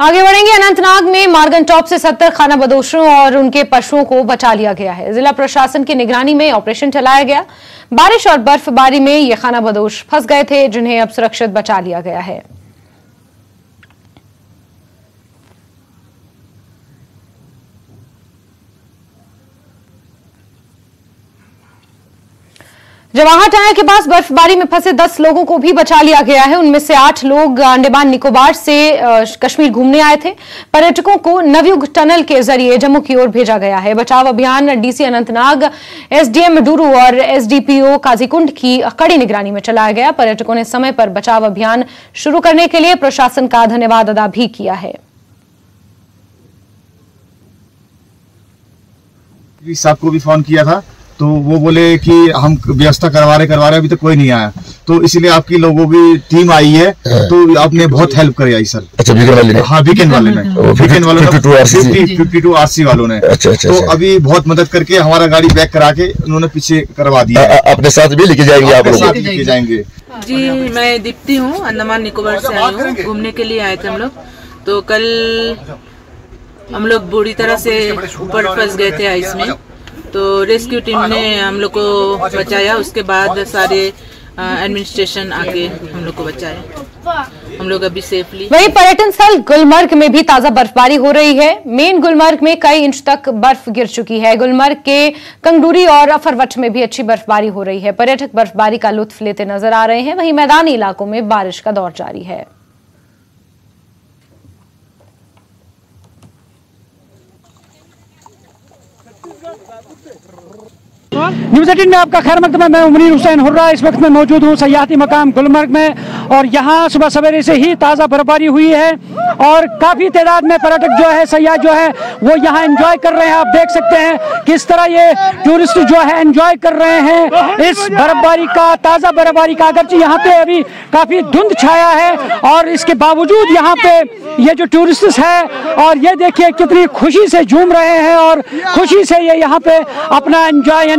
आगे बढ़ेंगे। अनंतनाग में मारगन टॉप से 70 खानाबदोशों और उनके पशुओं को बचा लिया गया है। जिला प्रशासन की निगरानी में ऑपरेशन चलाया गया। बारिश और बर्फबारी में ये खानाबदोश फंस गए थे, जिन्हें अब सुरक्षित बचा लिया गया है। जवाहर टाया के पास बर्फबारी में फंसे 10 लोगों को भी बचा लिया गया है। उनमें से 8 लोग अंडमान निकोबार से कश्मीर घूमने आए थे। पर्यटकों को नवयुग टनल के जरिए जम्मू की ओर भेजा गया है। बचाव अभियान डीसी अनंतनाग, एसडीएम डूरू और एसडीपीओ काजीकुंड की कड़ी निगरानी में चलाया गया। पर्यटकों ने समय पर बचाव अभियान शुरू करने के लिए प्रशासन का धन्यवाद अदा भी किया है। सबको भी फोन किया था तो वो बोले कि हम व्यवस्था करवा रहे अभी तक कोई नहीं आया, तो इसीलिए आपकी लोगों की टीम आई है। तो आपने बहुत हेल्प करी सर। अच्छा, वीकेंड वाले ने? हाँ, वीकेंड वालों ने 52 आरसी वालों ने। अच्छा, तो अभी बहुत मदद करके हमारा गाड़ी बैक करा के उन्होंने पीछे करवा दिया। अपने साथ भी लेके जाएंगे? आप लोग लेके जाएंगे? जी, मैं दीप्ति हूँ, अंडमान निकोबार से आई हूँ। घूमने के लिए आए थे हम लोग। तो कल हम लोग बुरी तरह से ऊपर फंस गए थे आइस में, तो रेस्क्यू टीम ने हम लोग को बचाया। उसके बाद सारे एडमिनिस्ट्रेशन आके हम लोग को बचाया। हम लोग अभी सेफली। वहीं पर्यटन स्थल गुलमर्ग में भी ताजा बर्फबारी हो रही है। मेन गुलमर्ग में कई इंच तक बर्फ गिर चुकी है। गुलमर्ग के कंगडूरी और अफरवट में भी अच्छी बर्फबारी हो रही है। पर्यटक बर्फबारी का लुत्फ लेते नजर आ रहे हैं। वहीं मैदानी इलाकों में बारिश का दौर जारी है। न्यूज़ 18 में आपका खैर मकदम है। मैं मुनीर हुसैन हुर्रा इस वक्त में मौजूद हूँ सयाहती मकाम गुलमर्ग में, और यहाँ सुबह सवेरे से ही ताज़ा बर्फबारी हुई है और काफ़ी तादाद में पर्यटक जो है, सयाह जो है, वो यहाँ एंजॉय कर रहे हैं। आप देख सकते हैं किस तरह ये टूरिस्ट जो है एंजॉय कर रहे हैं इस बर्फबारी का, ताज़ा बर्फबारी का। अगरचे यहाँ पे अभी काफ़ी धुंध छाया है और इसके बावजूद यहाँ पे ये जो टूरिस्ट है, और ये देखिए कितनी खुशी से झूम रहे हैं और खुशी से ये यहाँ पे अपना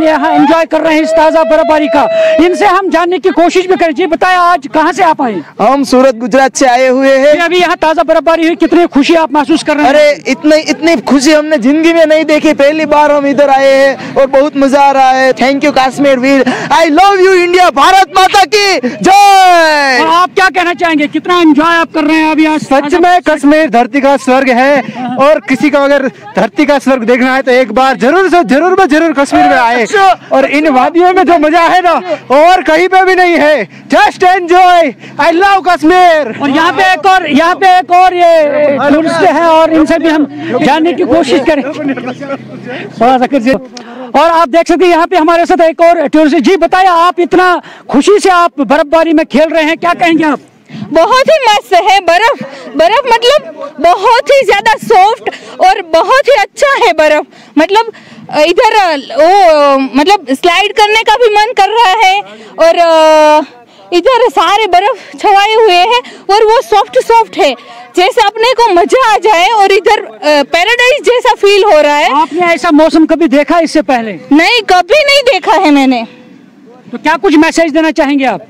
यहाँ एंजॉय कर रहे हैं इस ताजा बर्फबारी का। इनसे हम जानने की कोशिश भी करें। जी बताया, आज कहाँ से आप आए? हम सूरत गुजरात से आए हुए हैं। अभी यहाँ ताजा बर्फबारी हुई, कितनी खुशी आप महसूस कर रहे हैं? अरे इतनी खुशी हमने जिंदगी में नहीं देखी। पहली बार हम इधर आए हैं और बहुत मजा आ रहा है। Thank you Kashmir Veer. I love you India. Bharat माता की जय। आप क्या कहना चाहेंगे, कितना एंजॉय आप कर रहे हैं अभी? आज सच में कश्मीर धरती का स्वर्ग है, और किसी को अगर धरती का स्वर्ग देखना है तो एक बार जरूर कश्मीर में आए। और इन वादियों में जो मजा है ना, और कहीं पे भी नहीं है। Just enjoy. I love Kashmir. और यहाँ पे एक और ये टूरिस्ट है, और इनसे भी हम जानने की कोशिश करें। और आप देख सकते हैं यहाँ पे हमारे साथ एक और टूरिस्ट। जी बताइए, आप इतना खुशी से आप बर्फबारी में खेल रहे हैं, क्या कहेंगे आप? बहुत ही मस्त है। बर्फ मतलब बहुत ही ज्यादा सॉफ्ट और बहुत ही अच्छा है बर्फ। मतलब इधर मतलब स्लाइड करने का भी मन कर रहा है, और इधर सारे बर्फ छवाए हुए हैं और वो सॉफ्ट है, जैसे अपने को मजा आ जाए, और इधर पैराडाइज जैसा फील हो रहा है। आपने ऐसा मौसम कभी देखा इससे पहले? नहीं, कभी नहीं देखा है मैंने। तो क्या कुछ मैसेज देना चाहेंगे आप?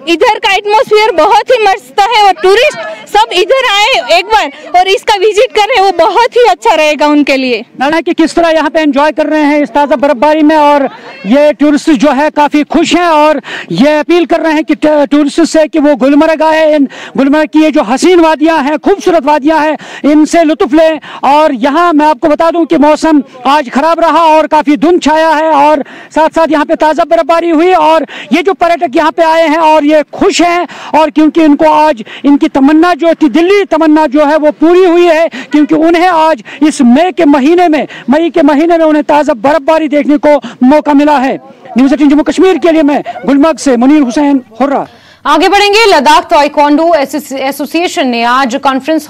इधर का एटमॉस्फेयर बहुत ही मस्त है, और टूरिस्ट सब इधर आए एक बार और इसका विजिट करें, वो बहुत ही अच्छा रहेगा उनके लिए। नाना कि किस तरह यहाँ पे एंजॉय कर रहे हैं इस ताज़ा बर्फबारी में, और ये टूरिस्ट जो है काफ़ी खुश हैं, और ये अपील कर रहे हैं कि टूरिस्ट से कि वो गुलमर्ग आए। गुलमर्ग की ये जो हसीन वादियाँ हैं, खूबसूरत वादियाँ हैं, इनसे लुत्फ लें। और यहाँ मैं आपको बता दूँ कि मौसम आज ख़राब रहा और काफ़ी धुंध छाया है, और साथ साथ यहाँ पे ताज़ा बर्फबारी हुई, और ये जो पर्यटक यहाँ पे आए हैं और ये खुश हैं, और क्योंकि इनको आज इनकी तमन्ना जो थी, दिल्ली तमन्ना जो है वो पूरी हुई है, क्योंकि उन्हें आज इस मई के महीने में उन्हें ताज़ा बर्फबारी देखने को मौका मिला है। न्यूज़ 18 जम्मू कश्मीर के लिए मैं गुलमर्ग से मुनीर हुसैन हुर्रा। आगे बढ़ेंगे। लद्दाख ताइक्वांडो एसोसिएशन ने आज कॉन्फ्रेंस